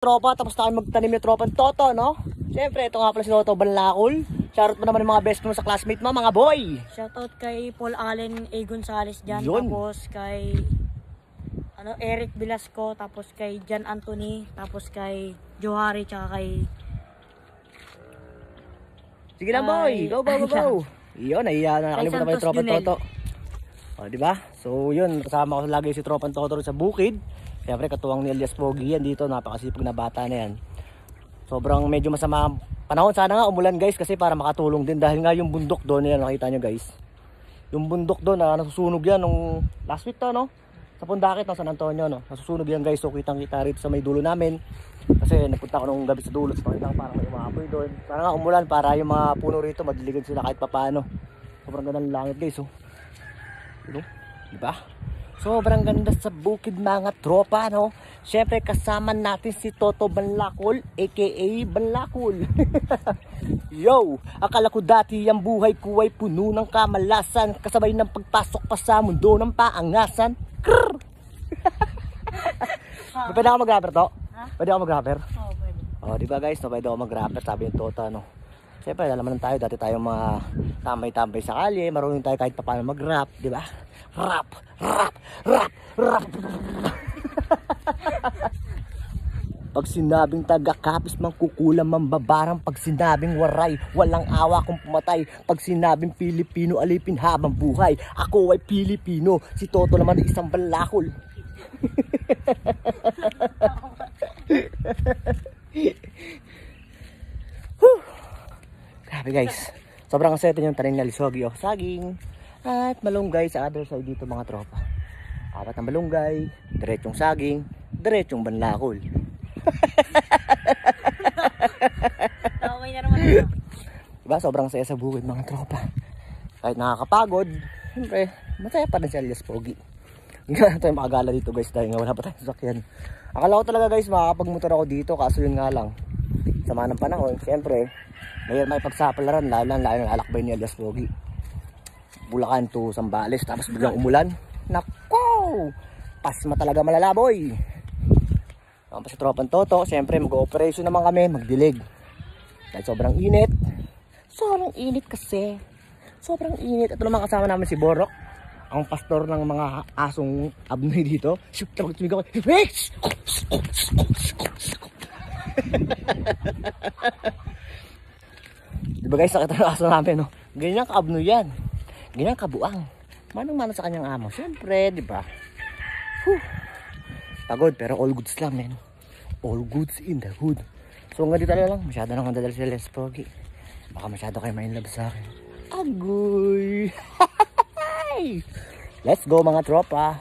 Tropa, tapos na kayo magtanim yung tropang Toto, no? Siyempre, ito nga pala si Toto Banlacol. Shoutout mo naman yung mga best mo sa classmate mo, mga boy. Shoutout kay Paul Allen A. Gonzales dyan. Yun. Tapos kay Eric Velasco. Tapos kay Jan Anthony. Tapos kay Johari. Tsaka kay... Sige lang boy, go. Yun, nakalimutan pa yung tropang Toto. O, diba? So, yun, kasama ko lagi si tropang Toto sa bukid. Siyempre, katuwang ni Elias Pogi yan dito, napakasipag na bata na yan. Sobrang medyo masama panahon. Sana nga umulan guys, kasi para makatulong din. Dahil nga yung bundok doon, yan, nakita nyo guys. Yung bundok doon, nasusunog yan nung last week to, no? Sa Pundakit ng San Antonio, no? Nasusunog yan guys, so kitang kita rito sa may dulo namin. Kasi nagpunta ko nung gabi sa dulo, so pakita ko parang may umapoy doon. Sana nga umulan para yung mga puno rito, madiligan sila kahit papaano. Sobrang ganda ng langit guys, oh. Diba? Diba? Sobrang ganda sa bukid mga tropa, no? Siyempre kasama natin si Toto Banlacol, aka Banlacol. Yo, akala ko dati ang buhay ko ay puno ng kamalasan, kasabay ng pagpasok pa sa mundo ng paangasan. Krrr! Pwede ako mag-rapper to? Pwede ako mag-rapper? Oo, pwede. Oh, diba guys, no? Pwede ako mag-rapper, sabi yung Toto, no? Siyempre, alam naman tayo, dati tayo mga tambay-tambay sa kalye, marunong tayo kahit pa paano mag-rap, di ba? Rap. Pag sinabing taga-kapis, mangkukulam, mambabarang. Pag sinabing waray, walang awa kung pumatay. Pag sinabing Pilipino, alipin habang buhay. Ako ay Pilipino, si Toto naman ay isang Banlacol. Grabe guys, sobrang asete yung tanim na lisogi, oh. Saging at malunggay sa other side dito mga tropa. Apat na malunggay, diretsong saging, diretsong Banlacol. Okay na naman ito. Diba, sobrang saya sa bukid mga tropa. Kahit nakakapagod, siyempre masaya pa rin si Elias Pogi. Hindi na tayo makagala dito guys dahil nga wala pa tayong sasakyan. Akala ko talaga guys makakapagmotor ako dito, kaso yun nga lang, sama ng panahon, siyempre may pagsapalaran, lalo na lalakbay ni Elias Pogi. Bulacan to Zambales, tapos biglang umulan. Nako! Pasma talaga malalaboy. Ang pa sa tropang Toto, siyempre mag-operation naman kami, magdilig. Dahil sobrang init. Sobrang init kasi. Sobrang init. Ito naman kasama namin si Borok, ang pastor ng mga asong abnoy dito. Tapos tumigaw ko, diba guys, nakita ng aso namin, no? Ganyan kaabnoy yan. Ganyan kabuang. Manang-mana sa kanyang amo. Siyempre, diba? Pagod, pero all goods lang, men. All goods in the hood. So, nga dito lang. Masyado nang kandadal si Elias Pogi. Baka masyado kayo may love sa akin. Agoy! Let's go mga tropa.